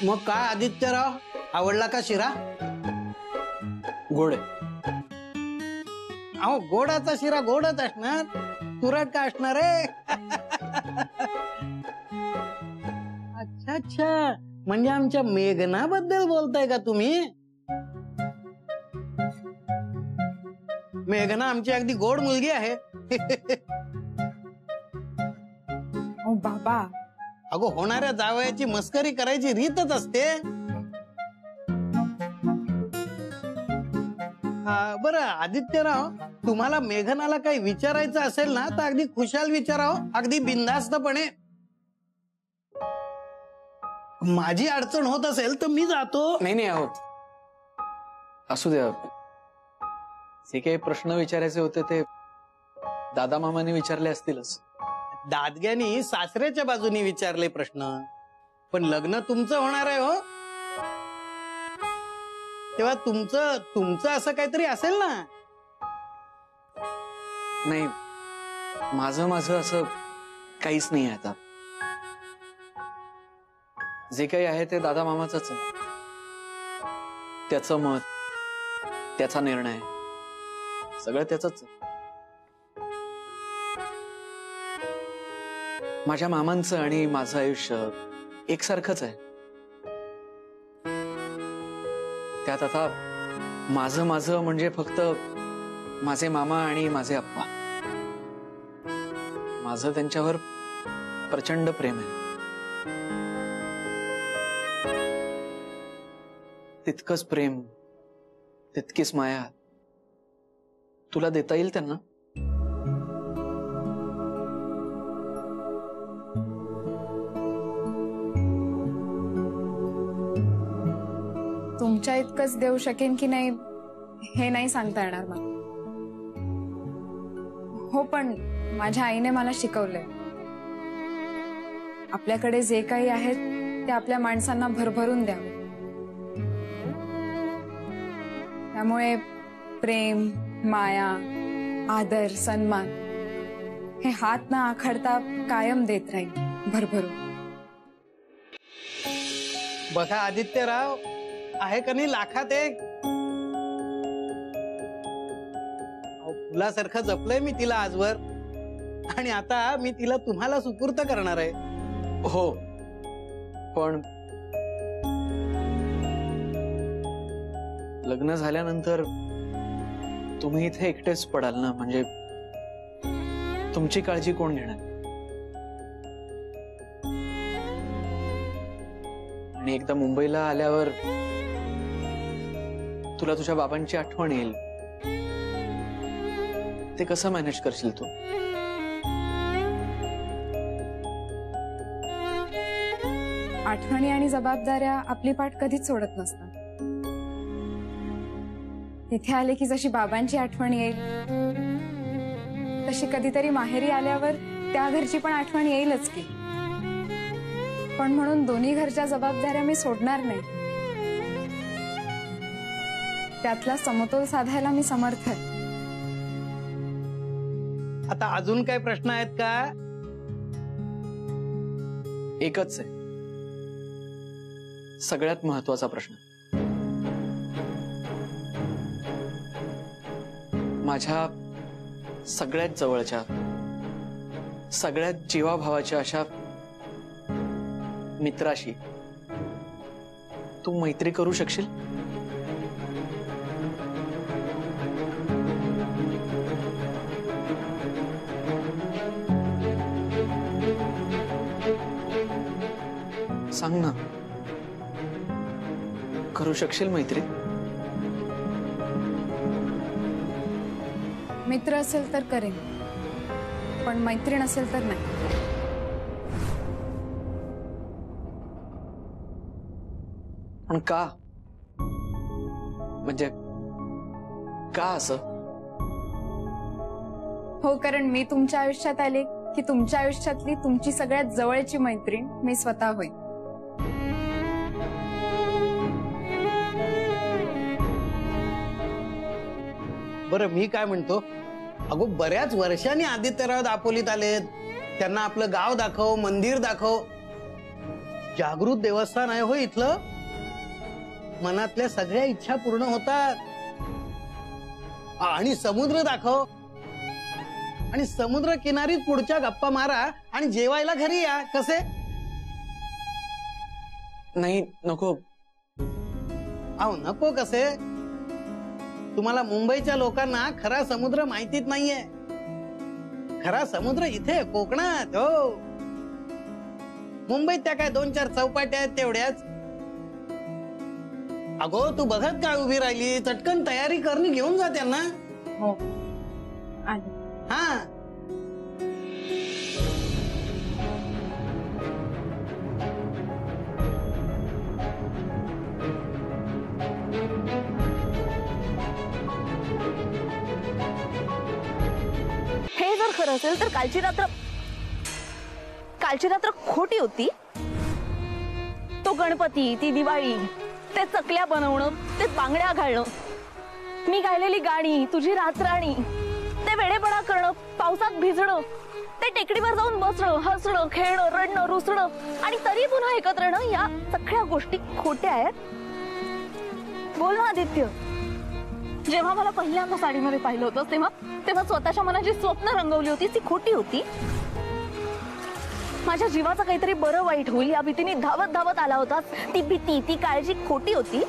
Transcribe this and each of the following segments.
मग काय आदित्यराव, आवडला का शिरा? गोड आहे. अहो गोडाचा शिरा गोडच असणार, तुरट का असणार आहे? अच्छा अच्छा, म्हणजे आमच्या मेघनाबद्दल बोलताय का तुम्ही? मेघना आमची अगदी गोड मुलगी आहे. ओ बाबा, अगो होणाऱ्या जावयाची मस्करी करायची रीतच असते. बरं आदित्यराव, तुम्हाला मेघनाला काही विचारायचं असेल ना तर अगदी खुशाल विचाराव, अगदी बिनधास्तपणे. माझी अडचण होत असेल तर मी जातो. नाही आहोत, असू द्या. जे काही प्रश्न विचारायचे होते ते दादा मामाने विचारले असतीलच. दादग्यानी सासऱ्याच्या बाजूनी विचारले प्रश्न, पण लग्न तुमचं होणार आहे हो, तेव्हा तुमचं असं काहीतरी असेल ना. नाही, माझं असं काहीच नाही आता. जे काही आहे ते दादा मामाचंच आहे. त्याचं मत, त्याचा निर्णय, सगळं त्याचंच आहे. माझ्या मामांचं आणि माझं आयुष्य एकसारखंच आहे. त्यात आता माझं म्हणजे फक्त माझे मामा आणि माझे आप्पा. माझं त्यांच्यावर प्रचंड प्रेम आहे. तितकंच प्रेम, तितकीच माया तुला देता येईल त्यांना? तुमच्या इतकंच देऊ शकेन की नाही हे नाही सांगता येणार मला. हो, पण माझ्या आईने मला शिकवलंय, आपल्याकडे जे काही आहे ते आपल्या माणसांना भरभरून द्यावं. त्यामुळे प्रेम, माया, आदर, सन्मान हे हात न आखडता कायम देत राहील भरभरून. बघा आदित्यराव, आहे का नाही लाखात एक. फुलासारखं जपलंय मी तिला आजवर, आणि आता मी तिला तुम्हाला सुपूर्त करणार आहे. हो, पण लग्न झाल्यानंतर तुम्ही इथे एकटेच पडाल ना, म्हणजे तुमची काळजी कोण घेणार? आणि एकदा मुंबईला आल्यावर तुला तुझ्या बाबांची आठवण येईल. ते कसं मॅनेज करशील तू? आठवणी आणि जबाबदाऱ्या आपली पाठ कधीच सोडत नसतात. तिथे आले की जशी बाबांची आठवण येईल तशी कधीतरी माहेरी आल्यावर त्या घरची पण आठवण येईलच की. पण म्हणून दोन्ही घरच्या जबाबदाऱ्या मी सोडणार नाही. त्यातला समतोल साधायला मी समर्थ आहे. आता अजून काय प्रश्न आहेत का? एकच आहे, सगळ्यात महत्वाचा प्रश्न. माझ्या सगळ्यात जवळच्या, सगळ्यात जीवाभावाच्या अशा मित्राशी तू मैत्री करू शकशील? सांग ना, करू शकशील मैत्री? मित्र असेल तर करेन, पण मैत्रीण असेल तर नाही. पण का? म्हणजे का असं? हो, कारण मी तुमच्या आयुष्यात आले की तुमच्या आयुष्यातली तुमची सगळ्यात जवळची मैत्रीण मी स्वतः होईन. बरं मी काय म्हणतो, अगो बऱ्याच वर्षांनी आदित्यराव दापोलीत आलेत, त्यांना आपलं गाव दाखव, मंदिर दाखव. जागृत देवस्थान आहे हो इथलं. मनातल्या सगळ्या इच्छा पूर्ण होतात. आणि समुद्र दाखव. आणि समुद्र किनारीच पुढच्या गप्पा मारा आणि जेवायला घरी या. कसे? नाही नको. अहो नको कसे? तुम्हाला मुंबईच्या लोकांना खरा समुद्र माहितीच नाहीये. खरा समुद्र इथे कोकणात. हो, मुंबईत त्या काय 2-4 चौपाट्या आहेत तेवढ्याच. अगो तू बघत काय उभी राहिली? चटकन तयारी करणी घेऊन जा त्यांना. हो आले. हा, हे जर खरं असेल तर कालची रात्र खोटी होती. तो गणपती, ती दिवाळी, ते चकल्या बनवणं, ते बांगड्या घालणं, मी गायलेली गाणी, तुझी रातराणी, ते वेडेपणा करणं, पावसात भिजणं, ते टेकडीवर जाऊन बसणं, हसणं, खेळणं, रडणं, रुसणं आणि तरी पुन्हा एकत्र येणं, या सगळ्या गोष्टी खोट्या आहेत. बोल ना आदित्य. जेव्हा मला पहिल्यांदा साडीमध्ये पाहिलं होतं तेव्हा स्वतःच्या मनाची स्वप्न रंगवली होती ती खोटी होती. माझ्या जीवाचं काहीतरी बरं वाईट होईल या भीतीने धावत धावत आला होता. ती भीती, ती काळजी खोटी होती.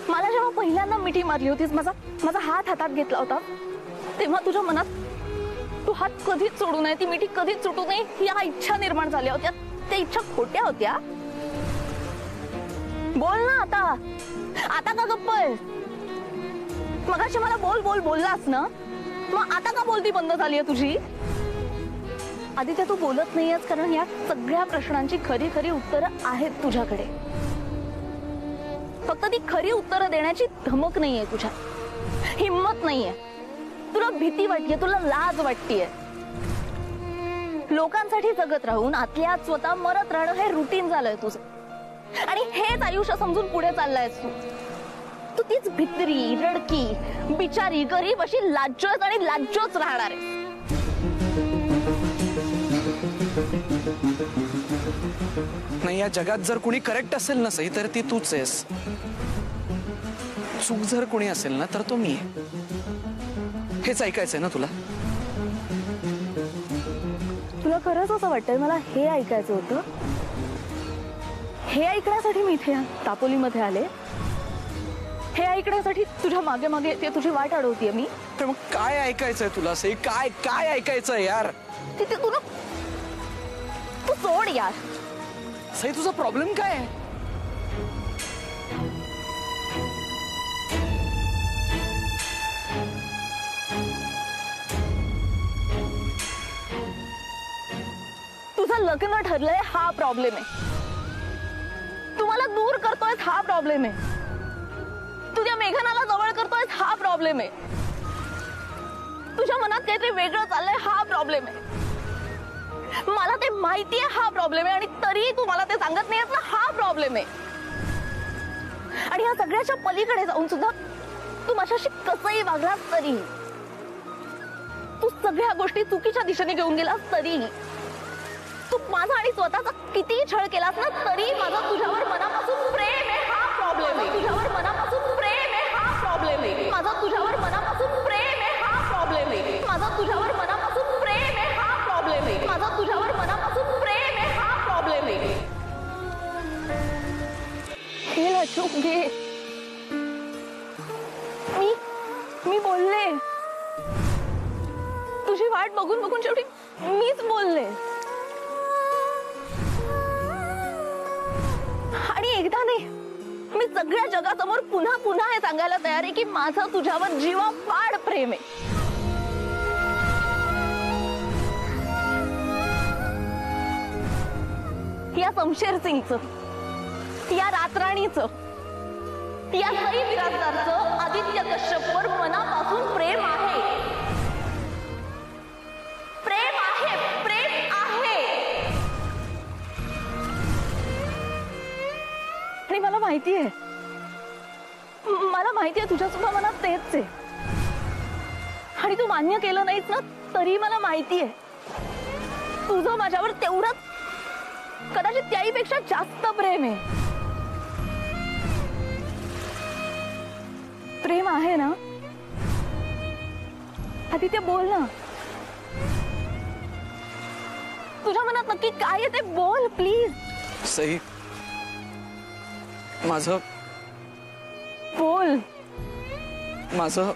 मला जेव्हा पहिल्यांदा मिठी मारली होतीस, माझा हात हातात घेतला होता, तेव्हा तुझ्या मनात तू हात कधीच सोडू नये, ती मिठी कधीच सुटू नये या इच्छा निर्माण झाल्या होत्या. त्या इच्छा खोट्या होत्या. बोल ना आता का गप्प आहेस? मगाशी मला बोल बोल बोललास ना, मग आता का बोलती बंद झालीये तुझी? आदित्य तू बोलत नाहीयेस कारण या सगळ्या प्रश्नांची खरी खरी उत्तरं आहेत तुझ्याकडे. फक्त ती खरी उत्तरं देण्याची धमक नाहीये तुझ्यात, हिम्मत नाहीये. तुला भीती वाटतेय, तुला लाज वाटतेय. लोकांसाठी जगत राहून आतल्या आत स्वतः मरत राहणं हे रुटीन झालंय तुझं. आणि हेच आयुष्य समजून पुढे चाललायस तू तीच भित्री, रडकी, बिचारी, गरीब अशी लाज्जोच आणि लाज्जोच राहणार आहे. नाही, या जगात जर कुणी करेक्ट असेल ना सई, तर ती तूच आहेस. चूक जर कुणी असेल ना तर तो मी आहे. हेच ऐकायचंय ना तुला? तुला खरंच असं वाटतंय मला हे ऐकायचं होतं? हे ऐकण्यासाठी मी इथे दापोलीमध्ये आले? हे ऐकण्यासाठी तुझ्या मागे मागे ते तुझी वाट अडवतीये मी? तर मग काय ऐकायचंय तुला सई? काय ऐकायचंय यार? तिथे तू सोड यार. सई तुझा प्रॉब्लेम काय आहे? तुझं लग्न ठरलंय हा प्रॉब्लेम आहे. तू मला दूर करतोय हा प्रॉब्लेम आहे. तुझ्या मेघनाला जवळ करतोय हा प्रॉब्लेम आहे. तुझ्या मनात काहीतरी वेगळं चाललंय हा प्रॉब्लेम आहे. मला ते माहितीये हा प्रॉब्लेम आहे आणि तरी तू मला ते सांगत नाहीयेस ना हा प्रॉब्लेम आहे. आणि या सगळ्याच्या पलीकडे जाऊन सुद्धा तू माझ्याशी कसंही वागलास तरी, तू सगळ्या गोष्टी चुकीच्या दिशेने घेऊन गेलास तरी, तू माझा आणि स्वतःचा कितीही छळ केलास ना तरी माझं तुझ्यावर मनापासून प्रेम आहे हा प्रॉब्लेम आहे. तुझ्यावर मनापासून प्रेम आहे हा प्रॉब्लेम आहे. माझं तुझ्यावर मनापासून प्रेम आहे हा प्रॉब्लेम आहे. माझं तुझ्यावर मनापासून प्रेम आहे हा प्रॉब्लेम आहे. माझं तुझ्यावर मनापासून प्रेम आहे हा प्रॉब्लेम आहे. हे लचूक घे. मी बोलले, तुझी वाट बघून बघून शेवटी मीच बोलले. आणि एकदा नाही, मी सगळ्या जगासमोर पुन्हा पुन्हा हे सांगायला तयार आहे की माझं तुझ्यावर जीवापाड प्रेम आहे. या शमशेर सिंगचं, या रातराणीचं, या सई बिराजदारचं आदित्य कश्यपवर मनापासून प्रेम आहे. प्रेम आहे, प्रेम आहे. आणि मला माहितीये तुझ्या सुद्धा मनात तेच आहे. आणि तू मान्य केलं नाहीस ना तरी मला माहितीये तुझं माझ्यावर कदाचित त्याहीपेक्षा जास्त प्रेम आहे. प्रेम आहे ना आदित्य, बोल ना. तुझ्या मनात नक्की काय आहे ते बोल प्लीज. सई, माझं बोल. माझं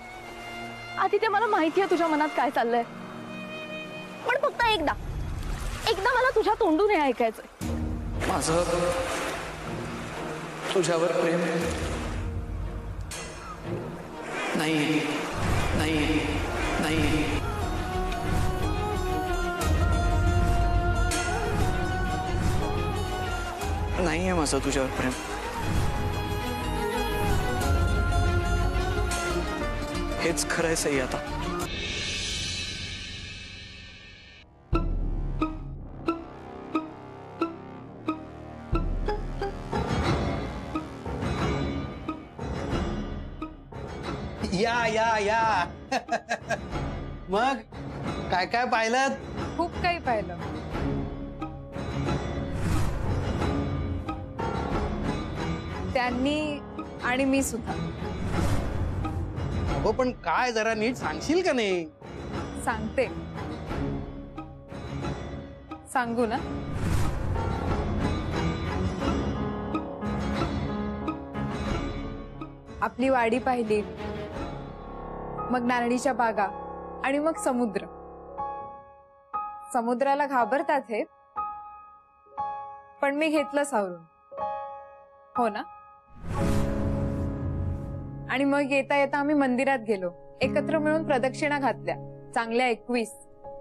आदित्य, मला माहितीये तुझ्या मनात काय चाललंय, पण फक्त एकदा मला तुझ्या तोंडून हे ऐकायचंय. माझं तुझ्यावर प्रेम नाही नाही नाही. नाहीये माझं तुझ्यावर प्रेम. हेच खरंय सई आता. या या या मग काय काय पाहिलं? खूप काही पाहिलं. त्यांनी आणि मी सुद्धा. हो पण काय जरा नीट सांगशील का नाही? सांगते. सांगू ना? आपली वाडी पाहिली, मग नारळीच्या बागा आणि मग समुद्र. समुद्राला घाबरतात हे, पण मी घेतलं सावरून. हो ना? आणि मग येता येता आम्ही मंदिरात गेलो, एकत्र मिळून प्रदक्षिणा घातल्या, चांगल्या 21.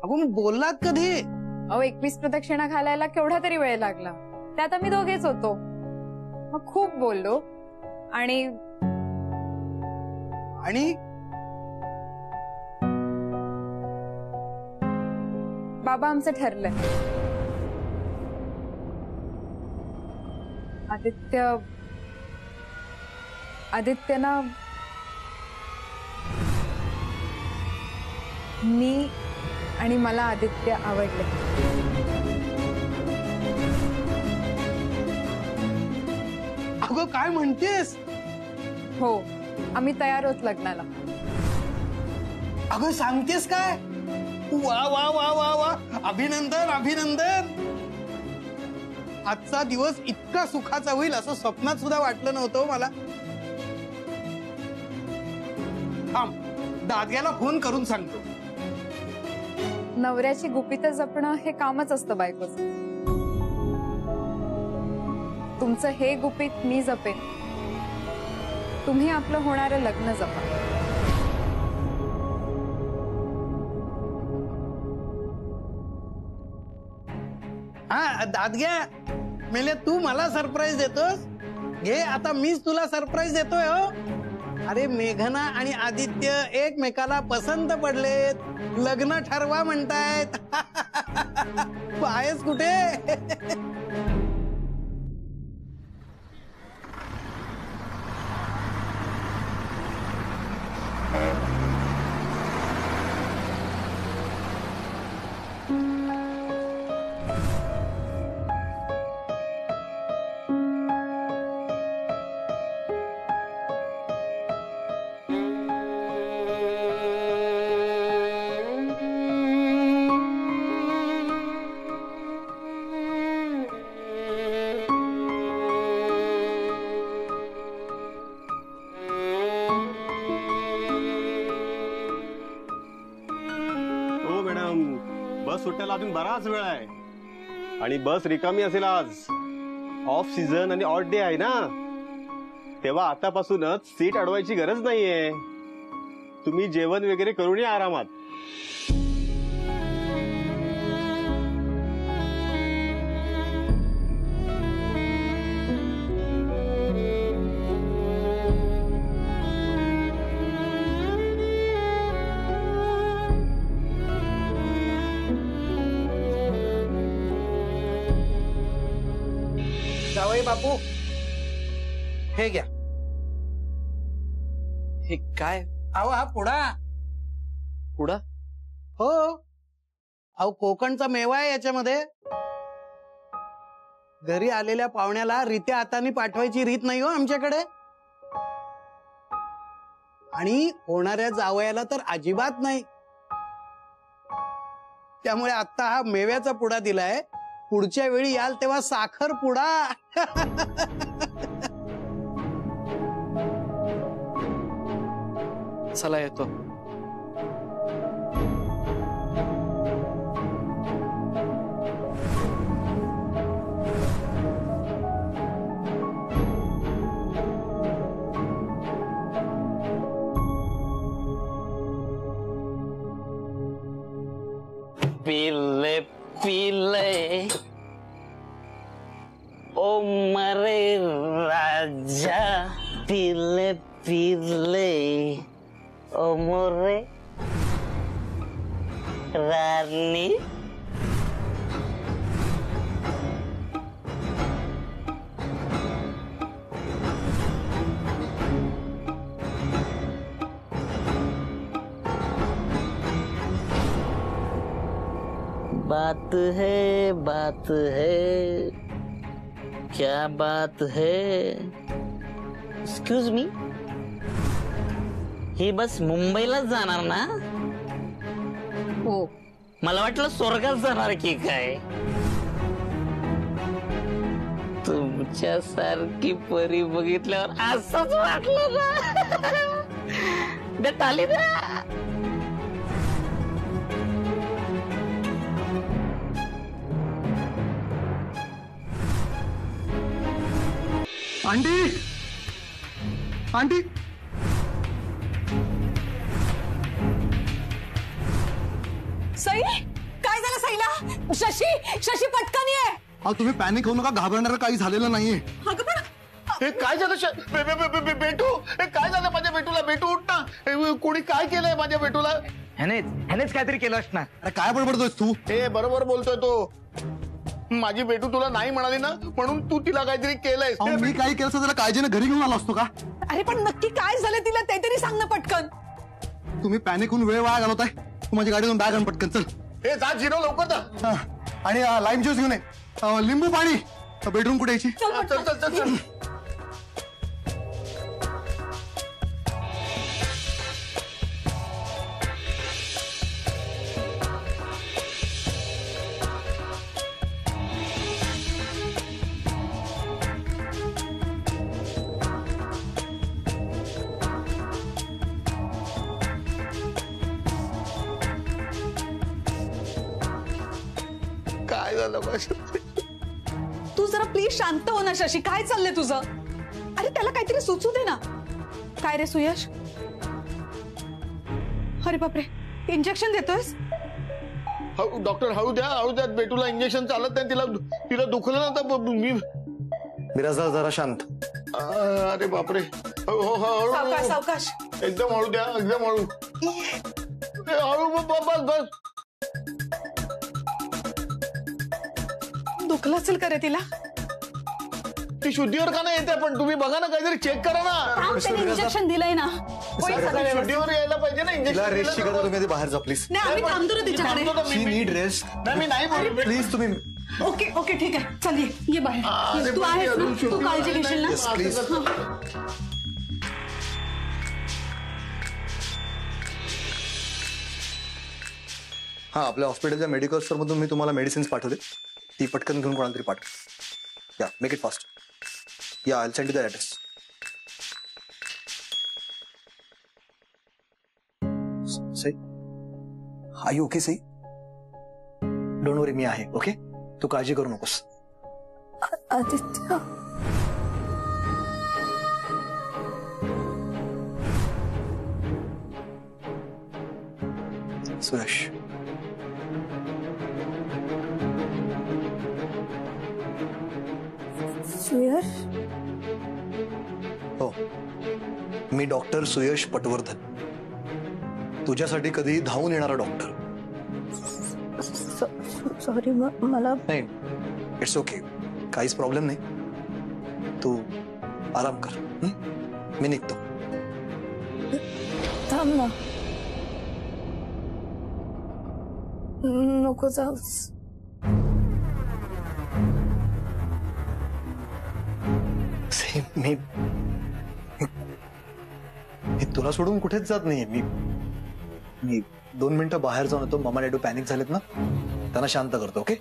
अगो मग बोललात कधी? अहो 21 प्रदक्षिणा घालायला केवढा तरी वेळ लागला, त्यात आम्ही दोघेच होतो. मग खूप बोललो आणि बाबा आमचं ठरलंय. आदित्यना मी आणि मला आदित्य आवडले. अगं काय म्हणतेस? हो, आम्ही तयार होत लग्नाला. अगं सांगतेस काय? वा वा वा वा वा, अभिनंदन अभिनंदन. आजचा दिवस इतका सुखाचा होईल असं स्वप्नात सुद्धा वाटलं नव्हतं मला. थांब, दादग्याला फोन करून सांगतो. नवऱ्याची गुपितं जपणं हे कामच असतं बायकोचं. तुमचं हे गुपित मी जपेन, तुम्ही आपलं होणारं लग्न जपा. हा दादग्या, मेले तू मला सरप्राईज देतोस? घे आता मीच तुला सरप्राईज देतोय. हो अरे, मेघना आणि आदित्य एकमेकाला पसंत पडलेत, लग्न ठरवा म्हणतायत. तू आहेस कुठे? बस सुटायला अजून बराच वेळ आहे आणि बस रिकामी असेल आज. ऑफ सीझन आणि ऑड डे आहे ना, तेव्हा आतापासूनच सीट अडवायची गरज नाहीये. तुम्ही जेवण वगैरे करून या आरामात. जावई बापू, हे घ्या. हे काय? अहो हा पुडा. पुडा? हो, अहो कोकणचा मेवा आहे याच्यामध्ये. घरी आलेल्या पाहुण्याला रित्या हाताने पाठवायची रीत नाही हो आमच्याकडे. आणि होणाऱ्या जावयाला तर अजिबात नाही. त्यामुळे आता हा मेव्याचा पुडा दिलाय, पुढच्या वेळी याल तेव्हा साखर पुडा. चला येतो. पीले पीले ओ मरे राजा, पीले पीले ओ मोरे रानी. बात है, क्या बात है? एक्सक्यूज मी, ही बस मुंबईलाच जाणार ना? हो. मला वाटलं स्वर्गात जाणार की काय. तुमच्यासारखी परी बघितल्यावर असंच वाटलं ना. द्या टाली द्या. आंटी, आंटी, सई, काय झालं सईला? शशी, शशी पटकन ये. अहो तुम्ही पॅनिक होऊ नका, घाबरणारं काही झालेलं नाहीये. अगं पण हे काय झालं बेटू? हे काय झालं माझ्या बेटूला? बेटू उठ ना. कोणी काय केलंय माझ्या बेटूला? ह्यानेच काहीतरी केलं असणार. अरे काय बडबडतोयस तू? हे बरोबर बोलतोय तो. माझी बेटू तुला नाही म्हणाली ना, म्हणून तू तिला काहीतरी केलंय. मी काही केलं त्याला काळजीने घरी घेऊन आला असतो का? अरे पण नक्की काय झालं तिला ते तरी सांग ना पटकन. तुम्ही पॅनिक होऊन वेळ वाया घालवताय. तू माझी गाडीतून बॅग आण पटकन, चल. हे जा झिरो लवकर जा. आणि लाईम ज्यूस घेऊन ये, लिंबू पाणी. बेडरूम कुठे यायची? चल चल चल चल चल. काय झालं माझ्या? तू जरा प्लीज शांत हो ना शशी. काय चाललंय तुझं? अरे त्याला काहीतरी सुचू दे ना. काय रे सुयश? अरे बापरे, इंजेक्शन देतोयस? डॉक्टर हळू द्या. बेटूला इंजेक्शन चालत नाही. तिला दुखलं ना तर मी. मिराज जरा शांत. अरे बापरे. सावकाश सावकाश. एकदम हळू द्या, एकदम हळू. हळू बस. दुखलं असेल का रे तिला? ती शुद्धीवर का नाही येते? पण तुम्ही बघा ना, काहीतरी चेक करा ना. इंजेक्शन दिलंय ना. शुद्धीवर यायला पाहिजे ना. तिला रेस्ट करा तुम्ही. बाहेर जा प्लीज. नाही आम्ही थांबतो ना तिच्याकडे. शी नीड रेस्ट. मी नाही बोलू. प्लीज तुम्ही. ओके ओके ठीक आहे. चल ये बाहेर. तू आहेस ना? तू काळजी घेशील ना? प्लीज. हा, आपल्या हॉस्पिटलच्या मेडिकल स्टोर मधून मी तुम्हाला मेडिसिन्स पाठवले. ती पटकन घेऊन कोणाला तरी पाठव. Yeah, make it fast. Yeah, I will send you the address. Sai, are you okay Sai? Don't worry, मी आहे. ओके, तू काळजी करू नकोस. आदित्य, सुरेश, सुयश, हो, मी डॉक्टर सुयश पटवर्धन. तुझ्यासाठी कधी धावून येणारा डॉक्टर. सॉरी, मला नाही, इट्स ओके. काहीच प्रॉब्लेम नाही. तू आराम कर. मी निघतो. थांब ना. नको जाऊस. मी तुला सोडून कुठेच जात नाहीये. मी 2 मिनिटं बाहेर जाऊन येतो. मामा डॅडू पॅनिक झालेत ना, त्यांना शांत करतो. ओके,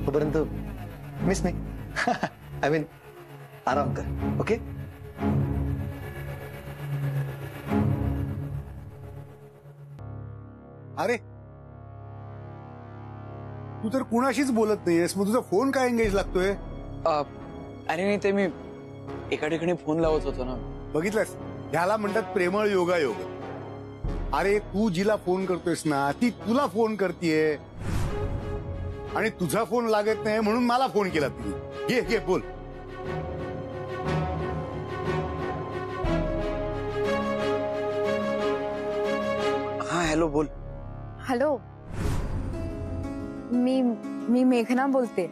तोपर्यंत मिस मी आय मीन आराम कर. ओके, अरे तू तर कुणाशीच बोलत नाहीयेस, मग तुझा फोन काय एंगेज लागतोय? अरे नाही, ते मी एका ठिकाणी फोन लावत होतो ना. बघितलंस, ह्याला म्हणतात प्रेमळ योगायोग. अरे तू जिला फोन करतोयस ना, ती तुला फोन करतेय आणि तुझा फोन लागत नाही म्हणून मला फोन केला तिने. घे घे बोल. हा हॅलो, बोल. हॅलो, मी मेघना बोलते.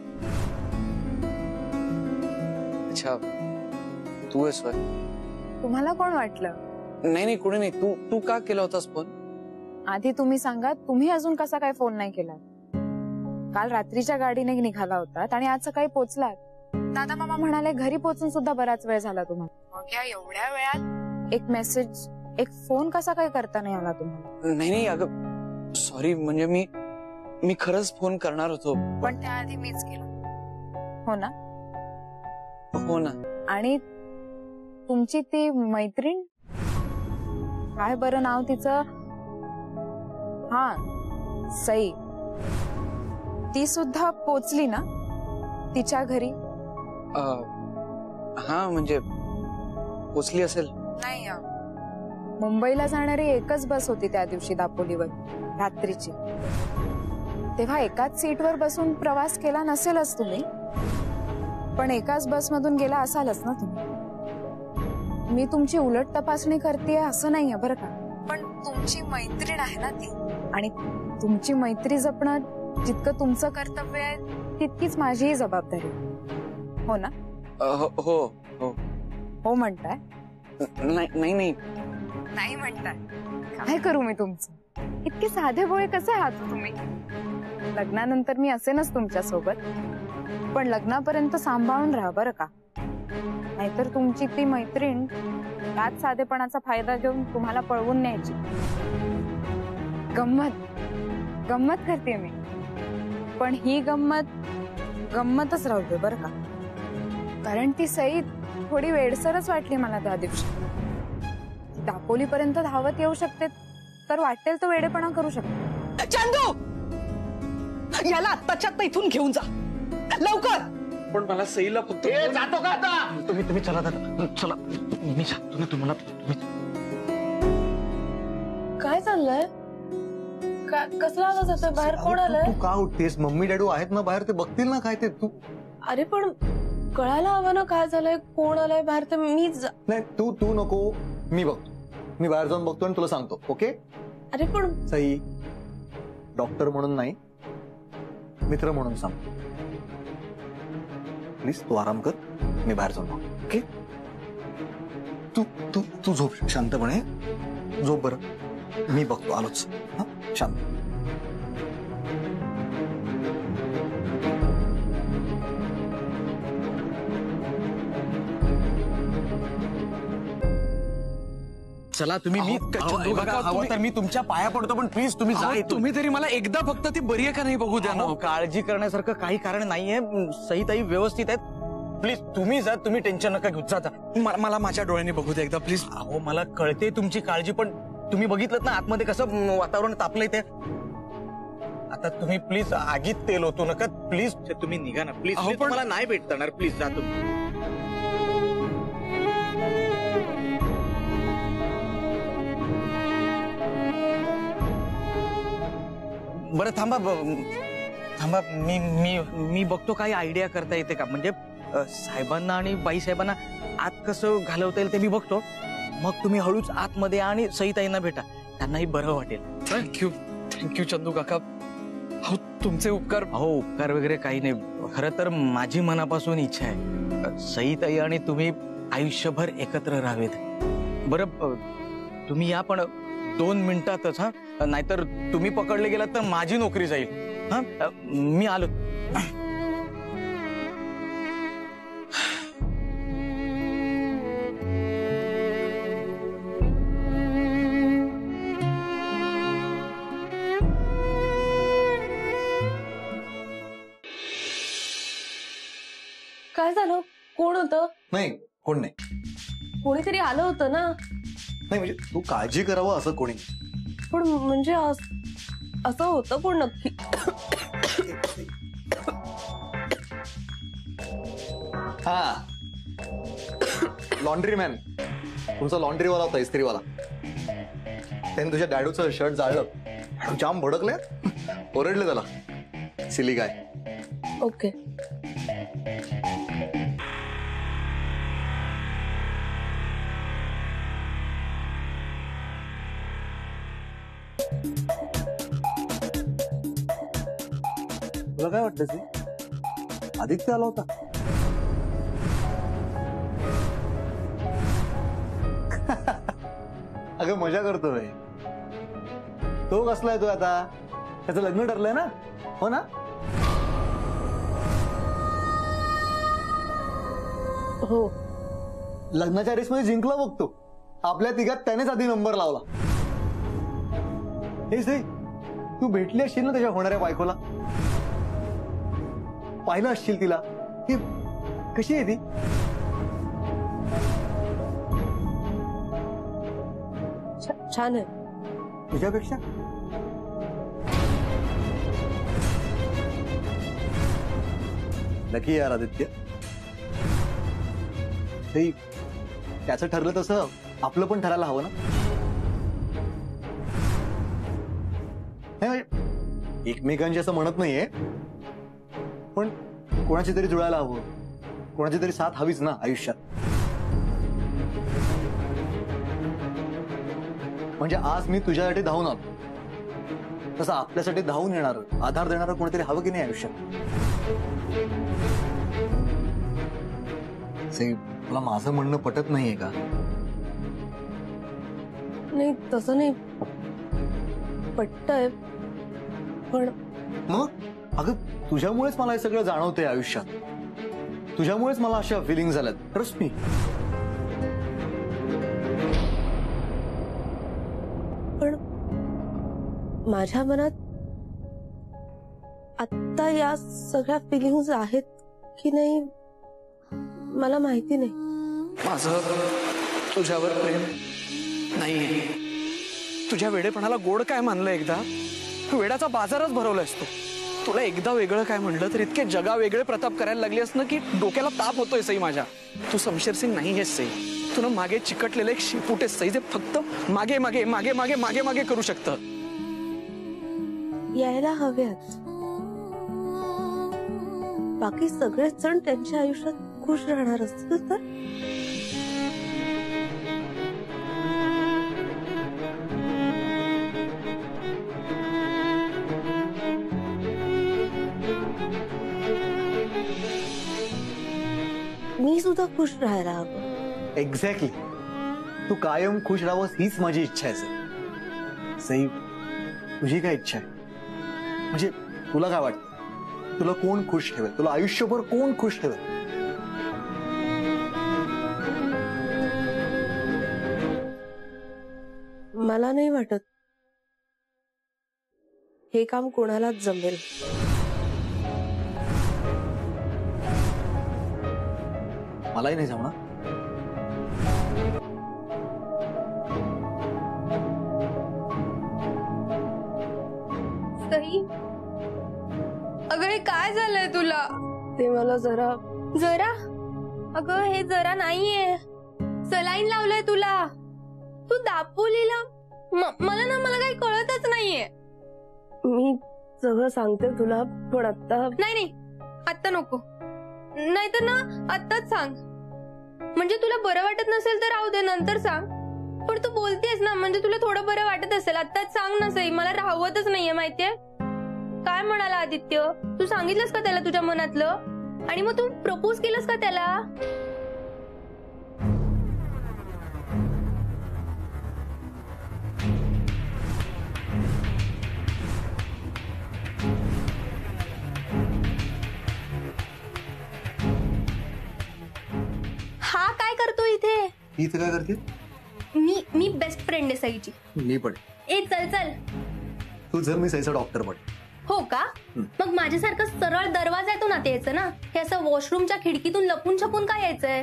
अच्छा, तू आहेस होय? तुम्हाला कोण वाटलं? नाही नाही, कुणी नाही. तू का केला होतास फोन? आधी तुम्ही सांगा, तुम्ही अजून कसा काय फोन नाही केला? काल रात्रीच्या गाडीने निघाला होतात आणि आज सकाळी पोहोचलात. दादा मामा म्हणाले घरी पोहोचून सुद्धा बराच वेळ झाला तुम्हाला. मग या एवढ्या वेळात एक मेसेज, एक फोन कसा काय करता नाही आला तुम्हाला? नाही नाही अगं, सॉरी. म्हणजे मी खरंच फोन करणार होतो, पण त्याआधी मीच केला. हो ना? हो ना. आणि तुमची ती मैत्रीण, काय बरं नाव तिचं? हा, सई. ती सुद्धा पोचली ना तिच्या घरी? हा, म्हणजे पोचली असेल. नाही, मुंबईला जाणारी एकच बस होती त्या दिवशी दापोलीवर रात्रीची. तेव्हा एकाच सीटवर बसून प्रवास केला नसेलच तुम्ही, पण एकाच बसमधून गेला असालच ना तुम्ही. मी तुमची उलट तपासणी करतेय असं नाहीये बरं का, पण तुमची मैत्रीण आहे ना ती, आणि तुमची मैत्री जपणं जितकं तुमचं कर्तव्य आहे तितकीच माझीही जबाबदारी. हो ना? हो हो हो म्हणताय? नाही नाही नाही म्हणताय. काय करू मी तुमचं? इतके साधे भोळे कसे आहात तुम्ही? लग्नानंतर मी असेनच तुमच्या सोबत, पण लग्नापर्यंत सांभाळून राहा बरं का, नाहीतर तुमची ती मैत्रीण त्याच साधेपणाचा फायदा घेऊन तुम्हाला पळवून न्यायची. गंमत करते मी, पण ही गंमतच राहू दे बरं का, कारण ती सई थोडी वेडसरच वाटली मला त्या दिवशी. दापोलीपर्यंत धावत येऊ शकते तर वाटेल तो वेडेपणा करू शकते. चांदू, याला आत्ताच्या आत्ता इथून घेऊन जा लवकर. पण मला सईला फक्त जातो का आता? तुम्ही चला दादा, चला. मी सांगतो ना तुम्हाला. काय चाललंय? कसला आवाज होता? बाहेर कोण आलंय? तू का उठतेस? मम्मी डॅडू आहेत ना बाहेर, ते बघतील ना काय ते. तू अरे पण कळायला हवं ना काय झालंय, कोण आलंय बाहेर. तर मीच नाही, तू नको, मी बघतो. मी बाहेर जाऊन बघतो आणि तुला सांगतो. ओके? अरे पण सई, डॉक्टर म्हणून नाही, मित्र म्हणून सांगतो. प्लीज तू आराम कर, मी बाहेर जाऊन बघतो. ओके? तू झोप शांतपणे, झोप बरं. मी बघतो, आलोच. हा, शांत. चला तुम्ही. मी तर मी तुमच्या पाया पडतो, पण प्लीज तुम्ही जा. तुम्ही तरी मला एकदा फक्त ती बरी आहे का नाही बघू द्या ना. काळजी करण्यासारखं काही कारण नाहीये. सईताई व्यवस्थित आहेत. प्लीज तुम्ही जा, तुम्ही टेन्शन नका घेऊ. जाता. मला माझ्या डोळ्यांनी बघू द्या एकदा प्लीज. अहो मला कळते तुमची काळजी, पण तुम्ही बघितलं ना आतमध्ये कसं वातावरण तापलंय ते. आता तुम्ही प्लीज आगीत तेल होतो नका. प्लीज तुम्ही निघा ना प्लीज. पण मला नाही भेटणार. प्लीज जा तुम्ही. बरं थांबा मी बघतो काही आयडिया करता येते का. म्हणजे साहेबांना आणि बाई साहेबांना आत कसं घालवता येईल ते मी बघतो. मग तुम्ही हळूच आतमध्ये आणि सईताईंना भेटा, त्यांनाही बरं वाटेल. थँक्यू चंदू काका. हो, तुमचे उपकार. हो, उपकार वगैरे काही नाही. खरं तर माझी मनापासून इच्छा आहे सईताई आणि तुम्ही आयुष्यभर एकत्र राहावेत. बरं तुम्ही या, पण 2 मिनिटातच. हा, नाहीतर तुम्ही पकडले गेलात तर माझी नोकरी जाईल. हा, मी आलो. काय झालं? कोण होतं? नाही कोण नाही. कोणीतरी आलं होतं ना? नाही म्हणजे तू काळजी करावं असं कोणी. पण म्हणजे असं होतं कोण नक्की? हा लॉन्ड्रीमॅन, तुमचा लॉन्ड्रीवाला होता, इस्त्रीवाला. त्याने तुझ्या डॅडूचं शर्ट जाळलं, जाम भडकले, ओरडले त्याला, सिली काय. ओके. तुला काय वाटतं सी? आदित्य आला होता. अगं मजा करतोय तो. कसला आहे तो आता? त्याचं लग्न ठरलंय ना? हो ना? हो. लग्नाच्या रेसमध्ये जिंकला बघतो. आपल्या तिघात त्यानेच आधी नंबर लावला. हे से तू भेटली असशील ना त्याच्या होणाऱ्या बायकोला? पाहिलं असशील तिला? ती कशी आहे ती? छान आहे. तुझ्यापेक्षा? नक्की यार आदित्य. त्याचं ठरलं तसं आपलं पण ठरायला हवं ना? नाही एकमेकांची असं म्हणत नाहीये, पण कोणाची तरी जुळायला हवं, कोणाची तरी साथ हवीच ना आयुष्यात. म्हणजे आज मी तुझ्यासाठी धावून आलो, तसं आपल्यासाठी धावून येणार, आधार देणार कोणीतरी हवं की नाही आयुष्यात? तुला माझं म्हणणं पटत नाहीये का? नाही तसं नाही, पटतंय. पण मग अगं तुझ्यामुळेच मला हे सगळं जाणवतंय आयुष्यात. तुझ्यामुळेच मला अशा फिलिंग झाल्यात. Trust me. पण माझ्या मनात आत्ता या सगळ्या फिलिंग्स आहेत की नाही मला माहिती नाही. माझं तुझ्यावर प्रेम नाही. तुझ्या वेडेपणाला गोड काय मानलं एकदा? वेडाचा बाजारच भरवलायस तू. तुला एकदा वेगळं काय म्हणलं तर इतके जगा वेगळे प्रताप करायला लागलेस ना की डोक्याला ताप होतोय सई माझ्या. तू शमशेर सिंग नाही हेस सई. तुला मागे चिकटलेलं एक शिपूट आहे सई, जे फक्त मागे मागे मागे मागे मागे मागे करू शकतं. यायला हव्यात. बाकी सगळेच जण त्यांच्या आयुष्यात खुश राहणार असतील तर मी सुद्धा खुश राहायला हवं. एक्झॅक्टली. तू कायम खुश राहावंस हीच माझी इच्छा आहे सई. तुझी काय इच्छा आहे? म्हणजे तुला काय वाटतं? तुला कोण खुश ठेवेल? तुला आयुष्यभर कोण खुश ठेवेल? मला नाही वाटत हे काम कोणालाच जमेल. मलाही नाही जमणार. सई, अगं हे काय झालंय तुला? ते मला जरा अगं हे जरा नाहीये. सलाईन लावलंय तुला. तू दापोलीला मला काही कळतच नाहीये. मी सगळं सांगते तुला, पण आता नाही आत्ता नको. नाहीतर ना आत्ताच सांग. म्हणजे तुला बरं वाटत नसेल तर राहू दे, नंतर सांग. पण तू बोलतेस ना, म्हणजे तुला थोडं बरं वाटत असेल. आत्ताच सांग ना सई. मला राहवतच नाहीये माहितीये. काय म्हणाला आदित्य? तू सांगितलंस का त्याला तुझ्या मनातलं? आणि मग तू प्रपोज केलंस का त्याला? हा काय करतो इथे? इथं काय करते? मी बेस्ट फ्रेंड आहे सईची. मी पण. ए चल चल. तू जर मी सईचा डॉक्टर पण. हो का? मग माझ्यासारखं सरळ दरवाजातून आत यायचं ना, हे असं वॉशरूमच्या खिडकीतून लपून छपून काय यायचंय?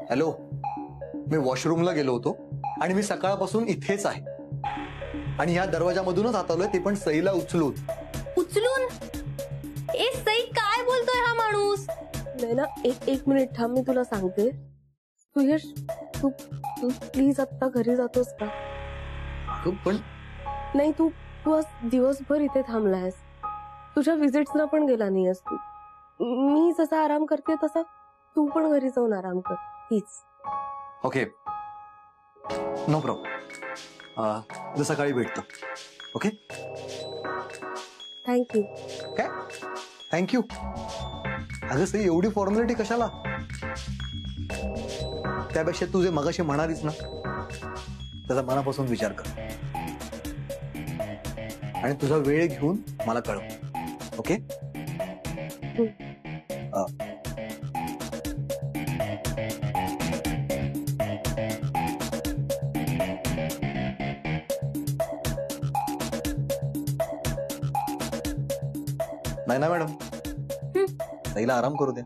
हॅलो, मी वॉशरूमला गेलो होतो आणि मी सकाळपासून इथेच आहे आणि ह्या दरवाजामधूनच आत आलोय, ते पण सईला उचलून. उचलून? ए सई, काय बोलतोय हा माणूस? नाही ना, एक मिनिट थांब, मी तुला सांगते. तू यश, तू प्लीज आत्ता घरी जातोस का? पण नाही, तू आज दिवसभर इथे थांबलायस, तुझ्या विजिट्सना पण गेला नाहीस तू. मी जसा आराम करते तसा तू पण घरी जाऊन आराम कर प्लीज. Okay, no problem. सकाळी भेटतो. Okay, thank you. काय थँक्यू? अगं सई, एवढी फॉर्मॅलिटी कशाला? त्यापेक्षा तू जे मगाशी म्हणालीस ना, त्याचा मनापासून विचार कर आणि तुझा वेळ घेऊन मला कळव. ओके? नाही ना मॅडम, सईला आराम करू दे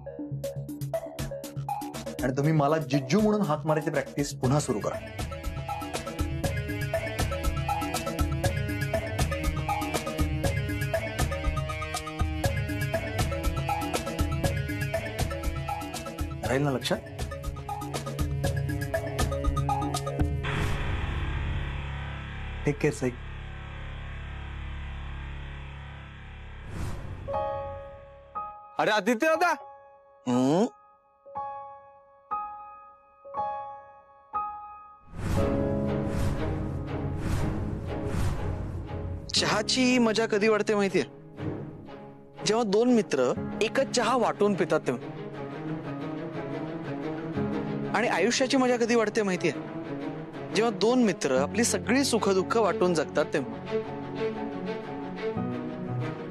आणि तुम्ही मला जिज्जू म्हणून हाक मारायची प्रॅक्टिस पुन्हा सुरू करा. राहील ना लक्षात? Take care Sai. अरे आदित्य दादा, चहाची मजा कधी वाटते माहितीये? जेव्हा दोन मित्र एकच चहा वाटून पितात तेव्हा. आणि आयुष्याची मजा कधी वाटते माहितीये? जेव्हा दोन मित्र आपली सगळी सुखदुःख वाटून जगतात तेव्हा.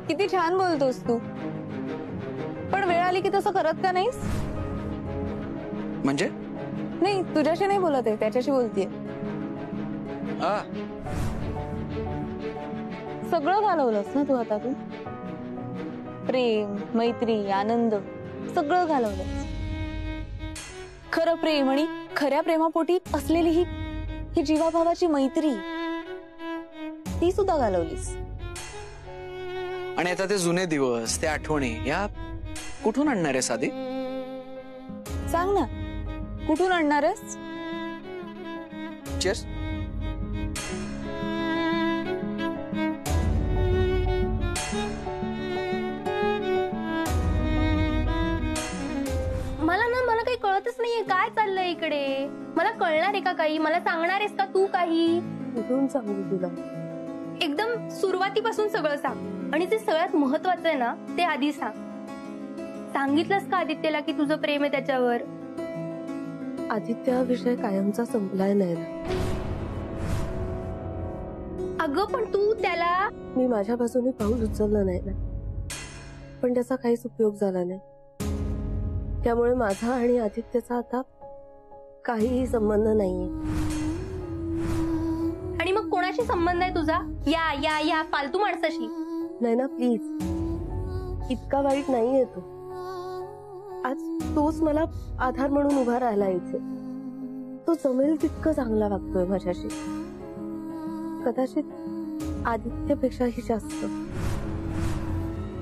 किती छान बोलतोस तू, पण वेळ आली की तसं करत का नाहीस? म्हणजे? नाही, तुझ्याशी नाही बोलत आहे, त्याच्याशी बोलतीये. सगळं घालवलंस ना तू हातातून, प्रेम, मैत्री, आनंद सगळं घालवलंस. खरं प्रेम आणि खऱ्या प्रेमापोटी असलेली ही जीवाभावाची मैत्री, ती सुद्धा घालवलीस. आणि आता ते जुने दिवस, त्या आठवणी या कुठून आणणार आहेस आधी? सांग ना, कुठून आणणार आहेस? चेस. मला काही कळतच नाहीये काय चाललंय इकडे. मला कळणार आहे का काही? मला सांगणार आहेस का तू काही? कुठून सांगू तुला? एकदम सुरुवातीपासून सगळं सांग आणि जे सगळ्यात महत्वाचं आहे ना ते आधी सांग. सांगितलंस का आदित्यला की तुझं प्रेम आहे त्याच्यावर? आदित्य हा विषय कायमचा संपलाय नाही ना. अगं पण तू त्याला. मी माझ्या बाजूने पाऊल उचललं नाही ना, पण त्याचा काहीच उपयोग झाला नाही. त्यामुळे माझा आणि आदित्यचा आता काहीही संबंध नाहीये. आणि मग कोणाशी संबंध आहे तुझा? या या या फालतू माणसाशी. नाही ना प्लीज, इतका वाईट नाहीये तो. आज तोच मला आधार म्हणून उभा राहिला इथे. तो जमेल तितकं चांगला वागतोय माझ्याशी, कदाचित आदित्यपेक्षाही जास्त.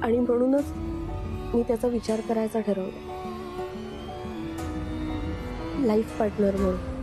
आणि म्हणूनच मी त्याचा विचार करायचा ठरवलं, लाईफ पार्टनर म्हणून.